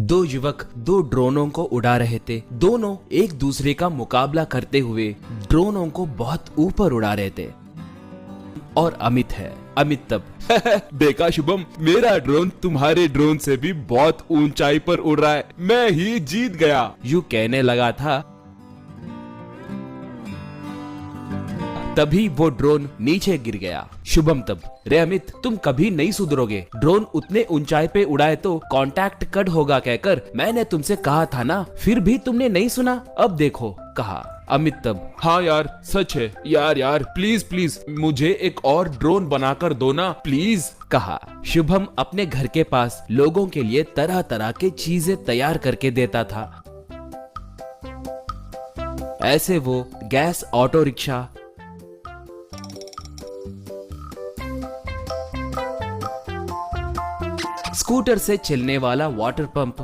दो युवक दो ड्रोनों को उड़ा रहे थे। दोनों एक दूसरे का मुकाबला करते हुए ड्रोनों को बहुत ऊपर उड़ा रहे थे। और अमित तब देखा शुभम, मेरा ड्रोन तुम्हारे ड्रोन से भी बहुत ऊंचाई पर उड़ रहा है, मैं ही जीत गया, यूं कहने लगा था। तभी वो ड्रोन नीचे गिर गया। शुभम तब, रे अमित, तुम कभी नहीं सुधरोगे। ड्रोन उतने ऊंचाई पे उड़ाए तो कांटेक्ट कट होगा कहकर मैंने तुमसे कहा था ना, फिर भी तुमने नहीं सुना। अब देखो, कहा अमित तब। हाँ यार, सच है यार प्लीज प्लीज मुझे एक और ड्रोन बनाकर दो ना प्लीज, कहा। शुभम अपने घर के पास लोगों के लिए तरह तरह की चीजें तैयार करके देता था। ऐसे वो गैस ऑटो रिक्शा, स्कूटर से चलने वाला वाटर पंप,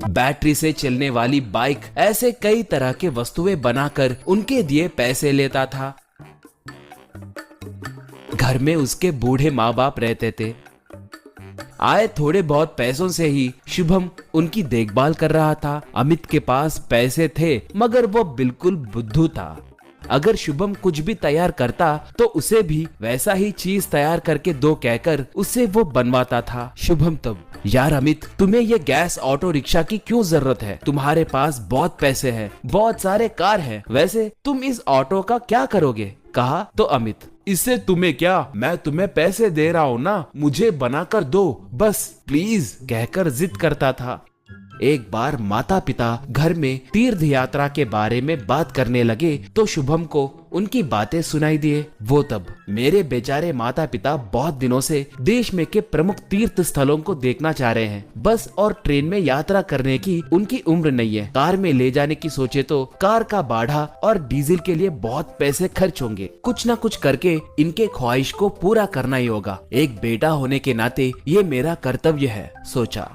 बैटरी से चलने वाली बाइक, ऐसे कई तरह के वस्तुएं बनाकर उनके दिए पैसे लेता था। घर में उसके बूढ़े माँ बाप रहते थे। आए थोड़े बहुत पैसों से ही शुभम उनकी देखभाल कर रहा था। अमित के पास पैसे थे मगर वो बिल्कुल बुद्धू था। अगर शुभम कुछ भी तैयार करता तो उसे भी वैसा ही चीज तैयार करके दो कहकर उसे वो बनवाता था। शुभम तब, यार अमित, तुम्हें ये गैस ऑटो रिक्शा की क्यों जरूरत है? तुम्हारे पास बहुत पैसे हैं, बहुत सारे कार हैं, वैसे तुम इस ऑटो का क्या करोगे? कहा तो अमित, इससे तुम्हें क्या, मैं तुम्हें पैसे दे रहा हूँ ना, मुझे बनाकर दो बस प्लीज, कहकर जिद करता था। एक बार माता पिता घर में तीर्थ यात्रा के बारे में बात करने लगे तो शुभम को उनकी बातें सुनाई दिए। वो तब, मेरे बेचारे माता पिता बहुत दिनों से देश में के प्रमुख तीर्थ स्थलों को देखना चाह रहे हैं। बस और ट्रेन में यात्रा करने की उनकी उम्र नहीं है। कार में ले जाने की सोचे तो कार का भाड़ा और डीजल के लिए बहुत पैसे खर्च होंगे। कुछ न कुछ करके इनके ख्वाहिश को पूरा करना ही होगा। एक बेटा होने के नाते ये मेरा कर्तव्य है, सोचा।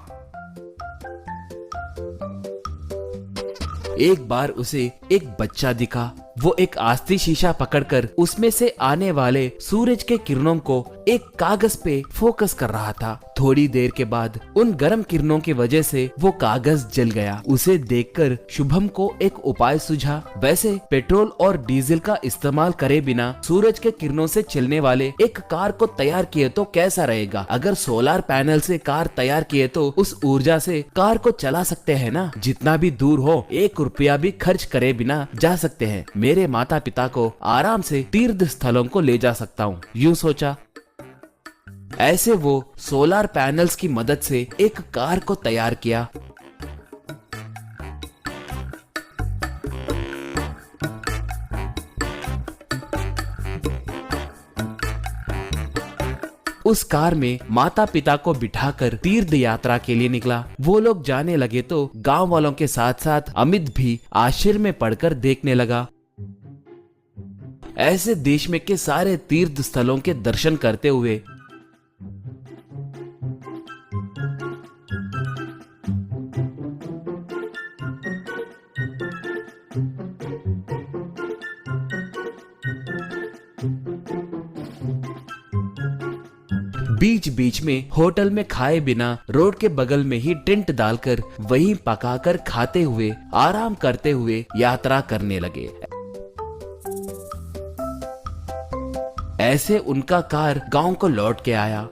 एक बार उसे एक बच्चा दिखा। वो एक आस्ती शीशा पकड़कर उसमें से आने वाले सूरज के किरणों को एक कागज पे फोकस कर रहा था। थोड़ी देर के बाद उन गर्म किरणों की वजह से वो कागज जल गया। उसे देखकर शुभम को एक उपाय सूझा। वैसे पेट्रोल और डीजल का इस्तेमाल करे बिना सूरज के किरणों से चलने वाले एक कार को तैयार किए तो कैसा रहेगा? अगर सोलर पैनल से कार तैयार किए तो उस ऊर्जा से कार को चला सकते हैं ना। जितना भी दूर हो, 1 रुपया भी खर्च करे बिना जा सकते हैं। मेरे माता पिता को आराम से तीर्थ स्थलों को ले जा सकता हूँ, यूं सोचा। ऐसे वो सोलर पैनल्स की मदद से एक कार को तैयार किया। उस कार में माता पिता को बिठाकर तीर्थ यात्रा के लिए निकला। वो लोग जाने लगे तो गांव वालों के साथ साथ अमित भी आश्चर्य में पड़कर देखने लगा। ऐसे देश में के सारे तीर्थ स्थलों के दर्शन करते हुए बीच बीच में होटल में खाए बिना रोड के बगल में ही टेंट डालकर वहीं पकाकर खाते हुए आराम करते हुए यात्रा करने लगे। ऐसे उनका कार गांव को लौट के आया।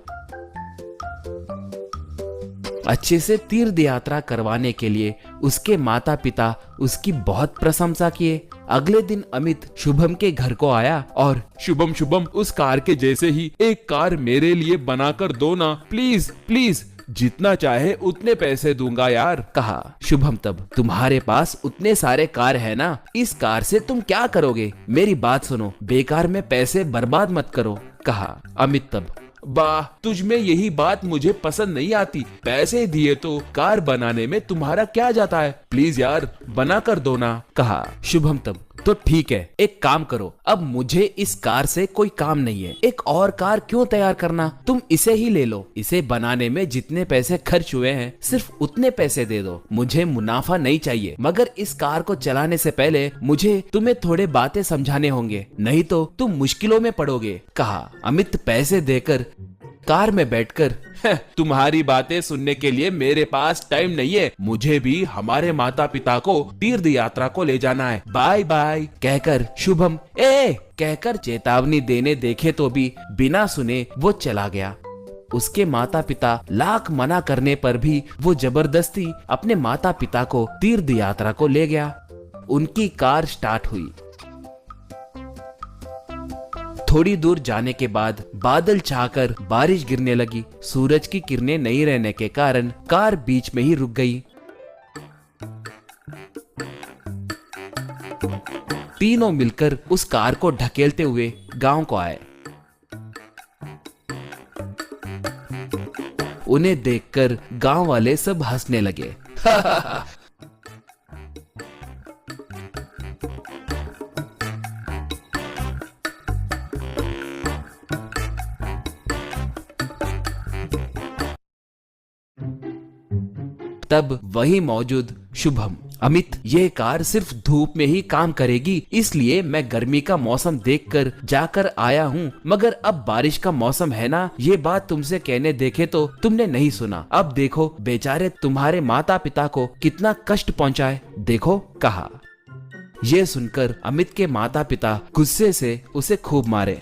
अच्छे से तीर्थ यात्रा करवाने के लिए उसके माता पिता उसकी बहुत प्रशंसा किए। अगले दिन अमित शुभम के घर को आया और शुभम उस कार के जैसे ही एक कार मेरे लिए बनाकर दो ना प्लीज प्लीज, जितना चाहे उतने पैसे दूंगा यार, कहा। शुभम तब, तुम्हारे पास उतने सारे कार है ना, इस कार से तुम क्या करोगे? मेरी बात सुनो, बेकार में पैसे बर्बाद मत करो, कहा। अमित तब, वाह, तुझ में यही बात मुझे पसंद नहीं आती। पैसे दिए तो कार बनाने में तुम्हारा क्या जाता है, प्लीज यार बना कर दो ना, कहा। शुभम तब, तो ठीक है, एक काम करो, अब मुझे इस कार से कोई काम नहीं है। एक और कार क्यों तैयार करना, तुम इसे ही ले लो। इसे बनाने में जितने पैसे खर्च हुए हैं सिर्फ उतने पैसे दे दो। मुझे मुनाफा नहीं चाहिए, मगर इस कार को चलाने से पहले मुझे तुम्हें थोड़े बातें समझाने होंगे, नहीं तो तुम मुश्किलों में पड़ोगे, कहा। अमित पैसे देकर कार में बैठकर तुम्हारी बातें सुनने के लिए मेरे पास टाइम नहीं है। मुझे भी हमारे माता पिता को तीर्थ यात्रा को ले जाना है। बाय बाय कहकर शुभम ए कहकर चेतावनी देने देखे तो भी बिना सुने वो चला गया। उसके माता पिता लाख मना करने पर भी वो जबरदस्ती अपने माता पिता को तीर्थ यात्रा को ले गया। उनकी कार स्टार्ट हुई। थोड़ी दूर जाने के बाद बादल छाकर बारिश गिरने लगी। सूरज की किरणें नहीं रहने के कारण कार बीच में ही रुक गई। तीनों मिलकर उस कार को ढकेलते हुए गांव को आए। उन्हें देखकर गांव वाले सब हंसने लगे। तब वही मौजूद शुभम, अमित ये कार सिर्फ धूप में ही काम करेगी, इसलिए मैं गर्मी का मौसम देखकर जाकर आया हूँ, मगर अब बारिश का मौसम है ना, ये बात तुमसे कहने देखे तो तुमने नहीं सुना। अब देखो बेचारे तुम्हारे माता पिता को कितना कष्ट पहुँचाए, देखो कहा। ये सुनकर अमित के माता पिता गुस्से से उसे खूब मारे।